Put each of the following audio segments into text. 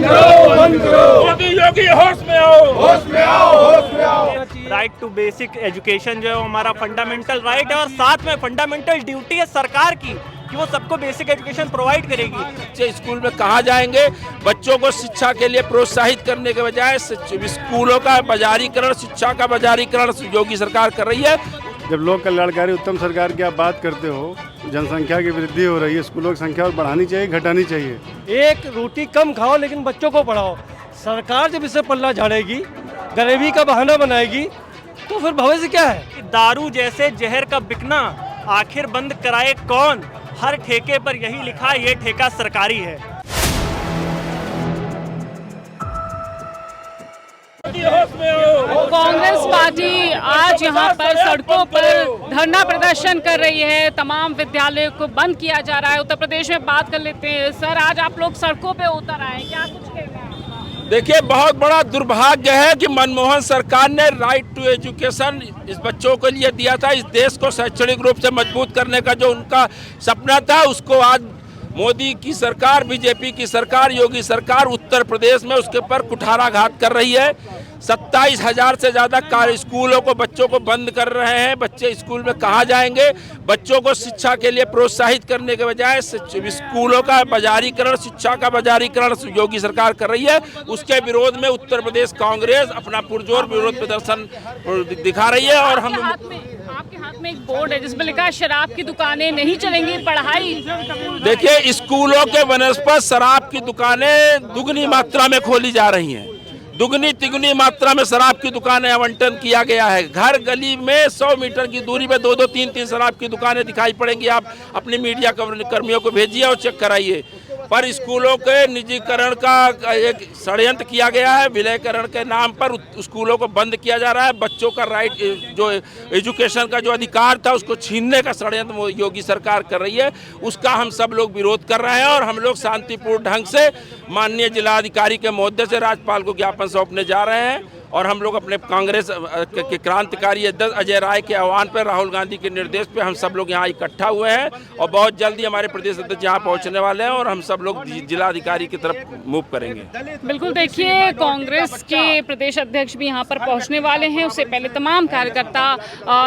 बंद करो। मोदी योगी होश में आओ, होश में आओ, होश में आओ। राइट टू बेसिक एजुकेशन जो है हमारा फंडामेंटल राइट है और साथ में फंडामेंटल ड्यूटी है सरकार की कि वो सबको बेसिक एजुकेशन प्रोवाइड करेगी। बच्चे स्कूल में कहाँ जाएंगे? बच्चों को शिक्षा के लिए प्रोत्साहित करने के बजाय स्कूलों का बाजारीकरण, शिक्षा का बाजारीकरण योगी सरकार कर रही है। जब लोक कल्याणकारी उत्तम सरकार की आप बात करते हो, जनसंख्या की वृद्धि हो रही है, स्कूलों की संख्या और बढ़ानी चाहिए, घटानी चाहिए। एक रोटी कम खाओ लेकिन बच्चों को पढ़ाओ। सरकार जब इसे पल्ला झाड़ेगी, गरीबी का बहाना बनाएगी, तो फिर भविष्य क्या है? दारू जैसे जहर का बिकना आखिर बंद कराए कौन? हर ठेके पर यही लिखा, ये ठेका सरकारी है। कांग्रेस पार्टी आज यहाँ पर सड़कों पर धरना प्रदर्शन कर रही है। तमाम विद्यालयों को बंद किया जा रहा है। उत्तर प्रदेश में बात कर लेते हैं। सर, आज आप लोग सड़कों पे उतर आए, क्या कुछ कहना है? देखिए, बहुत बड़ा दुर्भाग्य है कि मनमोहन सरकार ने राइट टू एजुकेशन इस बच्चों के लिए दिया था। इस देश को शैक्षणिक रूप से मजबूत करने का जो उनका सपना था, उसको आज मोदी की सरकार, बीजेपी की सरकार, योगी सरकार उत्तर प्रदेश में उसके ऊपर कुठाराघात कर रही है। 27,000 से ज़्यादा स्कूलों को, बच्चों को बंद कर रहे हैं। बच्चे स्कूल में कहाँ जाएंगे? बच्चों को शिक्षा के लिए प्रोत्साहित करने के बजाय स्कूलों का बाजारीकरण, शिक्षा का बाजारीकरण योगी सरकार कर रही है। उसके विरोध में उत्तर प्रदेश कांग्रेस अपना पुरजोर विरोध प्रदर्शन दिखा रही है। और हम आपके हाथ में एक बोर्ड है जिसमें लिखा है शराब की दुकानें नहीं चलेंगी, पढ़ाई। देखिए, स्कूलों के बनस्पत शराब की दुकानें दुगनी मात्रा में खोली जा रही हैं। दुगनी तिगुनी मात्रा में शराब की दुकानें आवंटन किया गया है। घर गली में 100 मीटर की दूरी में 2-2, 3-3 शराब की दुकानें दिखाई पड़ेंगी। आप अपने मीडिया कर्मियों को भेजिए और चेक कराइए। पर स्कूलों के निजीकरण का एक षड्यंत्र किया गया है। विलयकरण के नाम पर स्कूलों को बंद किया जा रहा है। बच्चों का राइट, जो एजुकेशन का जो अधिकार था, उसको छीनने का षड्यंत्र योगी सरकार कर रही है। उसका हम सब लोग विरोध कर रहे हैं और हम लोग शांतिपूर्ण ढंग से माननीय जिलाधिकारी के महोदय से राज्यपाल को ज्ञापन सौंपने जा रहे हैं। और हम लोग अपने कांग्रेस के क्रांतिकारी अध्यक्ष अजय राय के आह्वान पर, राहुल गांधी के निर्देश पे हम सब लोग यहाँ इकट्ठा हुए हैं और बहुत जल्दी हमारे प्रदेश अध्यक्ष यहाँ पहुँचने वाले हैं और हम सब लोग जिलाधिकारी की तरफ मूव करेंगे। बिल्कुल, देखिए, कांग्रेस के प्रदेश अध्यक्ष भी यहाँ पर पहुँचने वाले हैं। उससे पहले तमाम कार्यकर्ता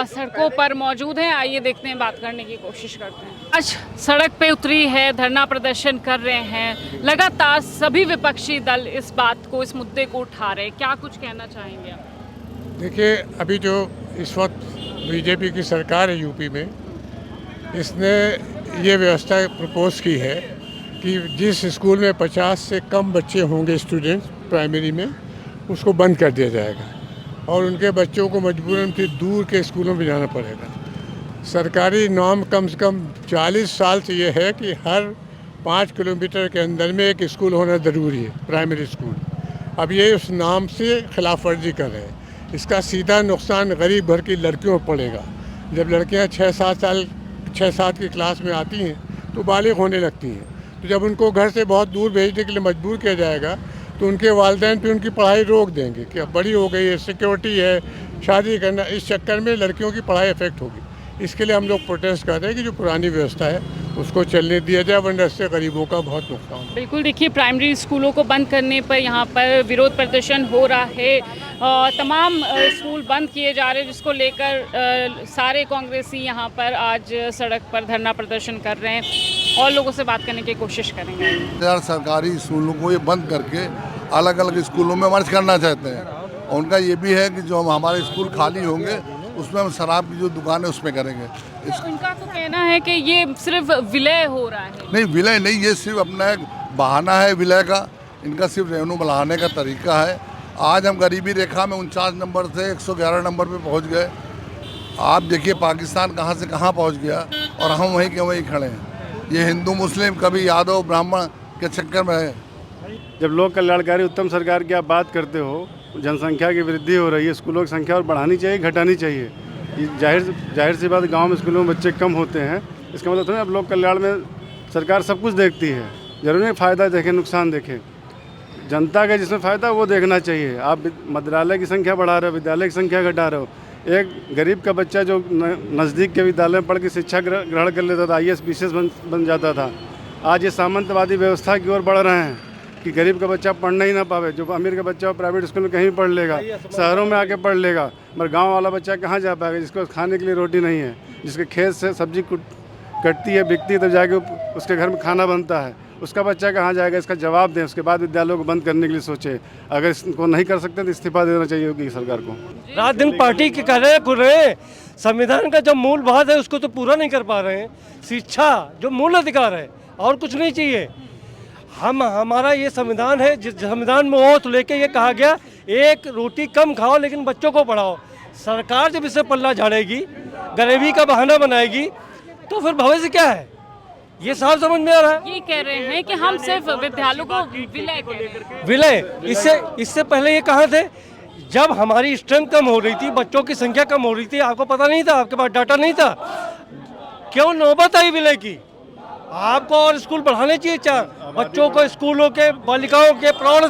सड़कों पर मौजूद हैं। आइए देखते हैं, बात करने की कोशिश करते हैं। आज सड़क पे उतरी है, धरना प्रदर्शन कर रहे हैं। लगातार सभी विपक्षी दल इस बात को, इस मुद्दे को उठा रहे हैं। क्या कुछ कहना चाहेंगे आप? देखिए, अभी जो इस वक्त बीजेपी की सरकार है यूपी में, इसने ये व्यवस्था प्रपोज की है कि जिस स्कूल में 50 से कम बच्चे होंगे स्टूडेंट्स प्राइमरी में, उसको बंद कर दिया जाएगा और उनके बच्चों को मजबूरन फिर दूर के स्कूलों में जाना पड़ेगा। सरकारी नॉर्म कम से कम 40 साल से ये है कि हर 5 किलोमीटर के अंदर में एक स्कूल होना ज़रूरी है, प्राइमरी स्कूल। अब ये उस नाम से खिलाफ वर्जी कर रहे हैं। इसका सीधा नुकसान गरीब घर की लड़कियों पर पड़ेगा। जब लड़कियां 6-7 की क्लास में आती हैं तो बालिग होने लगती हैं, तो जब उनको घर से बहुत दूर भेजने के लिए मजबूर किया जाएगा तो उनके वालिदैन भी उनकी पढ़ाई रोक देंगे कि अब बड़ी हो गई है, सिक्योरिटी है, शादी करना। इस चक्कर में लड़कियों की पढ़ाई इफेक्ट होगी। इसके लिए हम लोग प्रोटेस्ट कर रहे हैं कि जो पुरानी व्यवस्था है उसको चलने दिया जाए, वरना इससे गरीबों का बहुत नुकसान। बिल्कुल, देखिए, प्राइमरी स्कूलों को बंद करने पर यहाँ पर विरोध प्रदर्शन हो रहा है। तमाम स्कूल बंद किए जा रहे हैं, जिसको लेकर सारे कांग्रेसी यहाँ पर आज सड़क पर धरना प्रदर्शन कर रहे हैं और लोगों से बात करने की कोशिश करेंगे। सरकारी स्कूलों को ये बंद करके अलग अलग स्कूलों में मर्ज करना चाहते हैं। और उनका ये भी है कि जो हमारे स्कूल खाली होंगे उसमें हम शराब की जो दुकान है उसमें करेंगे। उनका तो कहना है कि ये सिर्फ विलय हो रहा है। नहीं, विलय नहीं, ये सिर्फ अपना एक बहाना है विलय का। इनका सिर्फ रेवेन्यू बढ़ाने का तरीका है। आज हम गरीबी रेखा में 49 नंबर से 111 नंबर पे पहुंच गए। आप देखिए पाकिस्तान कहां से कहां पहुंच गया और हम वहीं के वहीं खड़े हैं। ये हिंदू मुस्लिम, कभी यादव ब्राह्मण के चक्कर में है। जब लोक कल्याणकारी उत्तम सरकार की आप बात करते हो, जनसंख्या की वृद्धि हो रही है, स्कूलों की संख्या और बढ़ानी चाहिए, घटानी चाहिए। ये जाहिर सी बात, गांव में स्कूलों में बच्चे कम होते हैं, इसका मतलब थोड़ा अब लोक कल्याण में सरकार सब कुछ देखती है। जरूरी नहीं फ़ायदा देखें, नुकसान देखें। जनता का जिसमें फ़ायदा वो देखना चाहिए। आप विद्यालय की संख्या बढ़ा रहे हो, विद्यालय की संख्या घटा रहे हो। एक गरीब का बच्चा जो नज़दीक के विद्यालय में पढ़ के शिक्षा ग्रहण कर लेता था, IAS BCS बन जाता था, आज ये सामंतवादी व्यवस्था की ओर बढ़ रहे हैं। कि गरीब का बच्चा पढ़ना ही ना पावे। जो अमीर का बच्चा प्राइवेट स्कूल में कहीं पढ़ लेगा, शहरों में आके पढ़ लेगा, मगर गांव वाला बच्चा कहाँ जा पाएगा जिसको खाने के लिए रोटी नहीं है, जिसके खेत से सब्जी कटती है, बिकती है, तब जाके उसके घर में खाना बनता है, उसका बच्चा कहाँ जाएगा? इसका जवाब दें, उसके बाद विद्यालयों को बंद करने के लिए सोचे। अगर इसको नहीं कर सकते तो इस्तीफा देना चाहिए होगी सरकार को। रात दिन पार्टी के कर रहे हैं, संविधान का जो मूल बात है उसको तो पूरा नहीं कर पा रहे हैं। शिक्षा जो मूल अधिकार है और कुछ नहीं चाहिए। हमारा ये संविधान है, जिस संविधान में ओथ लेके ये कहा गया एक रोटी कम खाओ लेकिन बच्चों को पढ़ाओ। सरकार जब इसे पल्ला झाड़ेगी, गरीबी का बहाना बनाएगी, तो फिर भविष्य क्या है ये साफ समझ में आ रहा है। ये कह रहे हैं कि हम सिर्फ विद्यालयों को विलय कह रहे हैं। विलय इससे पहले ये कहाँ थे? जब हमारी स्ट्रेंथ कम हो रही थी, बच्चों की संख्या कम हो रही थी, आपको पता नहीं था, आपके पास डाटा नहीं था, क्यों नौबत आई विलय की? आपको और स्कूल बढ़ाने चाहिए। 4 बच्चों को स्कूलों के, बालिकाओं के प्रौढ़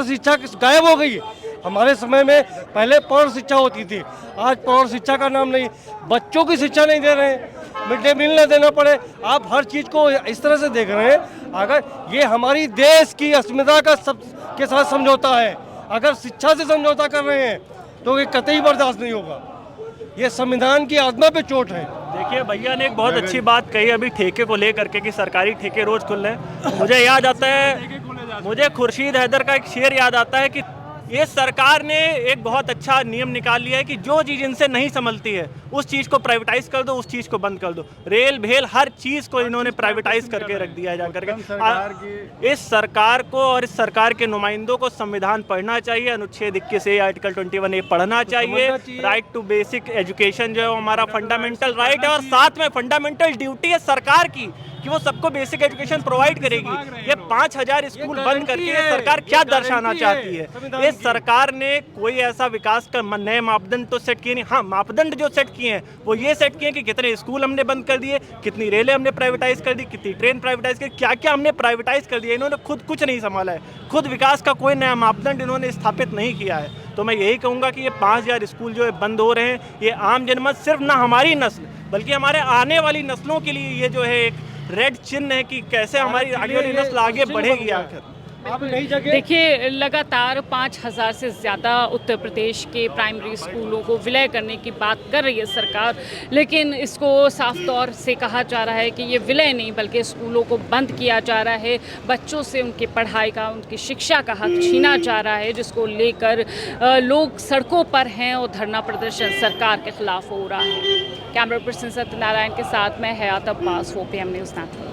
शिक्षा गायब हो गई है। हमारे समय में पहले प्रौढ़ शिक्षा होती थी, आज प्रौढ़ शिक्षा का नाम नहीं। बच्चों की शिक्षा नहीं दे रहे हैं, मिड डे मील न देना पड़े। आप हर चीज़ को इस तरह से देख रहे हैं। अगर ये हमारी देश की अस्मिता का के साथ समझौता है, अगर शिक्षा से समझौता कर रहे हैं तो ये कतई बर्दाश्त नहीं होगा। ये संविधान की आत्मा पे चोट है। देखिए भैया ने एक बहुत अच्छी बात कही अभी ठेके को लेकर के कि सरकारी ठेके रोज खुल रहे हैं। मुझे याद आता है, मुझे खुर्शीद हैदर का एक शेर याद आता है कि ये सरकार ने एक बहुत अच्छा नियम निकाल लिया है कि जो चीज़ इनसे नहीं संभलती है उस चीज़ को प्राइवेटाइज कर दो, उस चीज़ को बंद कर दो। रेल भेल हर चीज़ को इन्होंने प्राइवेटाइज करके रख दिया है जाकर के। इस सरकार को और इस सरकार के नुमाइंदों को संविधान पढ़ना चाहिए, अनुच्छेद 21A आर्टिकल 21A पढ़ना चाहिए। राइट टू बेसिक एजुकेशन जो है हमारा फंडामेंटल राइट है और साथ में फंडामेंटल ड्यूटी है सरकार की कि वो सबको बेसिक एजुकेशन प्रोवाइड करेगी। ये 5000 स्कूल बंद करके ये सरकार क्या दर्शाना चाहती है? इस सरकार ने कोई ऐसा विकास का नए मापदंड तो सेट किए नहीं। हाँ, मापदंड जो सेट किए हैं वो ये सेट किए कि कितने स्कूल हमने बंद कर दिए, कितनी रेलें हमने प्राइवेटाइज कर दी, कितनी ट्रेन प्राइवेटाइज कर, क्या क्या हमने प्राइवेटाइज कर दिया। इन्होंने खुद कुछ नहीं संभाला है, खुद विकास का कोई नया मापदंड इन्होंने स्थापित नहीं किया है। तो मैं यही कहूँगा कि ये 5000 स्कूल जो है बंद हो रहे हैं, ये आम जनमत सिर्फ ना हमारी नस्ल बल्कि हमारे आने वाली नस्लों के लिए ये जो है एक रेड चिन्ह है कि कैसे हमारी आगे वाली नस्ल आगे बढ़ेगी आखिर। देखिए लगातार 5000 से ज़्यादा उत्तर प्रदेश के प्राइमरी स्कूलों को विलय करने की बात कर रही है सरकार, लेकिन इसको साफ तौर से कहा जा रहा है कि ये विलय नहीं बल्कि स्कूलों को बंद किया जा रहा है। बच्चों से उनकी पढ़ाई का, उनकी शिक्षा का हक छीना जा रहा है, जिसको लेकर लोग सड़कों पर हैं और धरना प्रदर्शन सरकार के खिलाफ हो रहा है। कैमरा पर्सन सत्यनारायण के साथ मैं हयात अब्बास, 4PM न्यूज़ नेटवर्क।